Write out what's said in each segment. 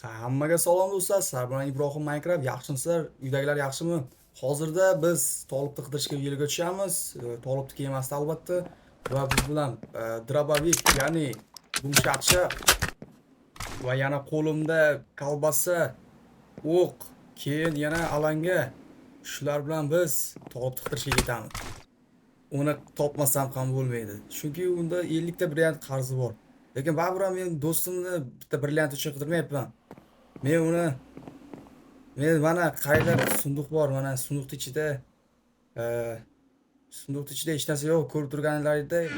Hammaga salom do'stlar. Sizlar bilan Ibrohim Minecraft. Yaxshimisizlar? Uydagilar yaxshimi? Hozirda biz Tolibni qidirishga yo'lga tushamiz. Tolibni kemasida albatta va biz bilan drabovik, ya'ni yumshatcha va yana qo'limda kolbasa, o'q, keyin yana alanga. Shular bilan biz Tolibni qidirishga ketamiz. Uni topmasam ham bo'lmaydi. Chunki unda 50 ta brilliant qarzi bor. Lekin baribir ham men do'stimni bitta brilliant uchun qidirmayapman. Men uni mana qayerda sunduq bor, mana sunduqning ichida hech narsa yo'q. Ko'rib turganlaringdek.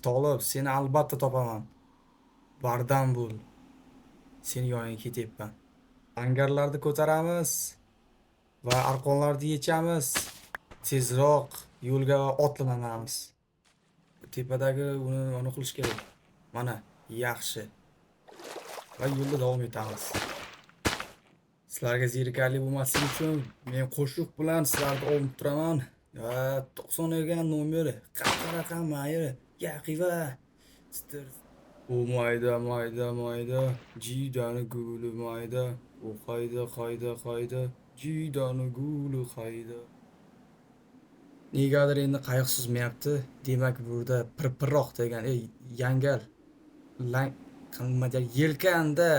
Tolib, seni albatta topaman. Bardam bo'l. Seni yoningga ketyapman. Angarlarni ko'taramiz va arqonlarni yechamiz. Tezroq yo'lga otlanamiz. Tepadagi uni qilish kerak. Mana, yaxshi. Va yo'lda davom etamiz. Sizlarga zerikarli bo'lmasligi uchun men qo'shiq bilan sizlarni olib turaman. Va 90 nomeri, qanaqa raqam mayli, yaqiva. U mayda, jidani guli mayda, u qayda, jidani guli qayda. Negadir endi qayiq suzmayapti. Demak, burada pirpiroq degan, yangal, yelkanda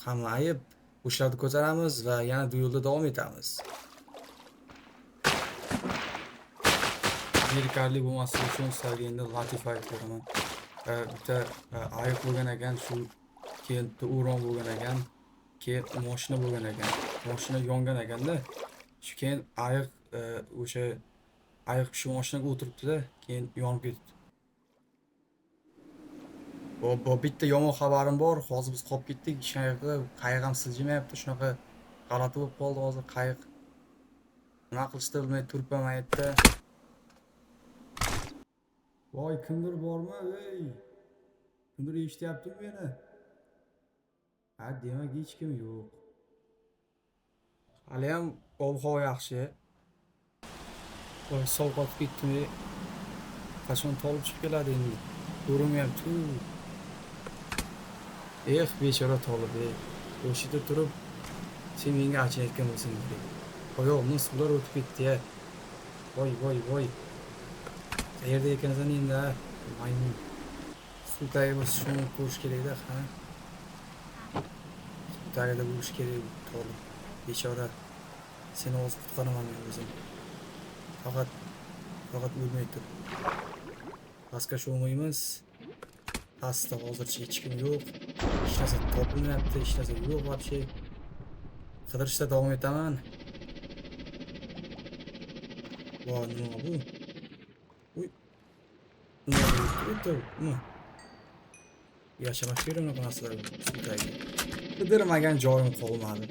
qamayib o'shalarni ko'taramiz va yana yo'lda davom etamiz. Zerikarli bo'lmasligi uchun sizlarga endi latifa aytib beraman. Bitta ayiq bo'lgan ekan, shu keyin o'ron bo'lgan ekan, keyin mashina bo'lgan ekan. Mashina yongan ekanda, shu keyin ayiq shu mashinaga o'tiribdi-da, keyin yonib ketdi. Bitta yomon xabarim bor. Hozir biz qolib ketdik. Hech qayerda qayiq ham siljimayapti. Shunaqa g'alati bo'lib qoldi hozir qayiq. Nima qilishni bilmay turibman maytda. Voy, kimdir bormi? Kimdir eshityaptimi meni? Demak hech kim yo'q. Hali ham ob-havo yaxshi. Voy, sovqotib ketdim. Qachon Tolib chiqib keladi endi? Ko'rinmayapti. Bechora Tolib, o'sha yerda turib sen menga achinayotgan bo'lsang kerak. Oyog'imdan suvlar o'tib ketdi-ya. Voy. Qayerda ekansan endi? Maymun. Suv tagida shuni ko'rish kerak-da, qani. Suv tagida bo'lish kerak Tolib. Bechora. Seni hozir qutqaraman men o'zim. Faqat o'lmay tur. Pastga sho'maymiz. Pastda hozircha hech kim yo'q. Hech narsa topilmayapti, hech narsa yo'q вообще. Qidirishda davom etaman. Voy, nima bu? Uy. Nima? Yashamak kerak unaqa narsalar. Qidirmagan joyim qolmadi.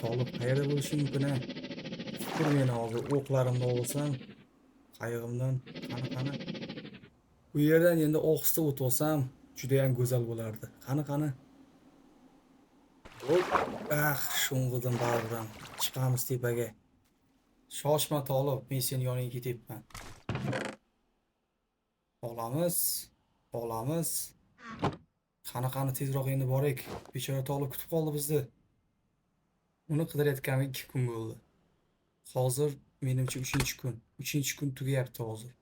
Tolib qayerda bo'lishi mumkin? Tur meni hozir o'qlarimni olsam, qayig'imdan qani. Bu yerdan endi ohista o'tib olsam, juda ham go'zal bo'lardi. Qani. Hop, sho'ng'idim baribir. Chiqamiz tepaga. Shoshma Tolib, men seni yoningga ketyapman. Olamiz. Qani tezroq endi borik. Bechora Tolib kutib qoldi bizni. Uni qidirayotganiga 2 kun bo'ldi. Hozir menimcha 3-kun. 3-kun tugayapti hozir.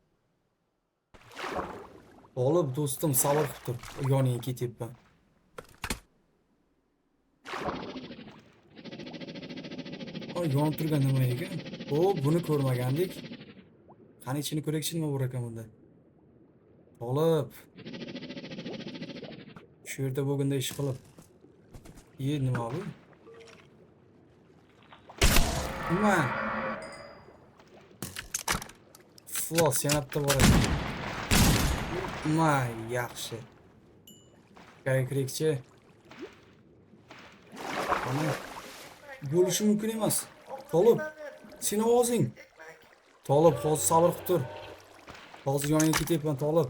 Tolib do'stim, sabr qilib tur. Yoningga ketyapman. Yonib turgan nima ekan? Buni ko'rmagandik. Qani ichini ko'raychi, nima bor ekan bunda? Tolib. Shu yerda bo'lganda ish qilib. Nima bu? Nima? Flos yana bitta bor ekan. Yaxshi. Kerakchi. Ana bo'lishi mumkin emas. Tolib, seni ovozing. Tolib, hozir sabr qilib tur. Hozir yoningga ketyapman, Tolib.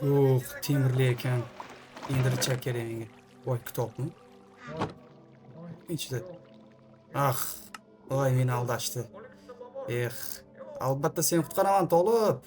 Yo'q, temirli ekan. Endirchak kerak menga. Voy, kitobmi? Ichida. Voy, meni aldashdi. Albatta seni qutqaraman, Tolib.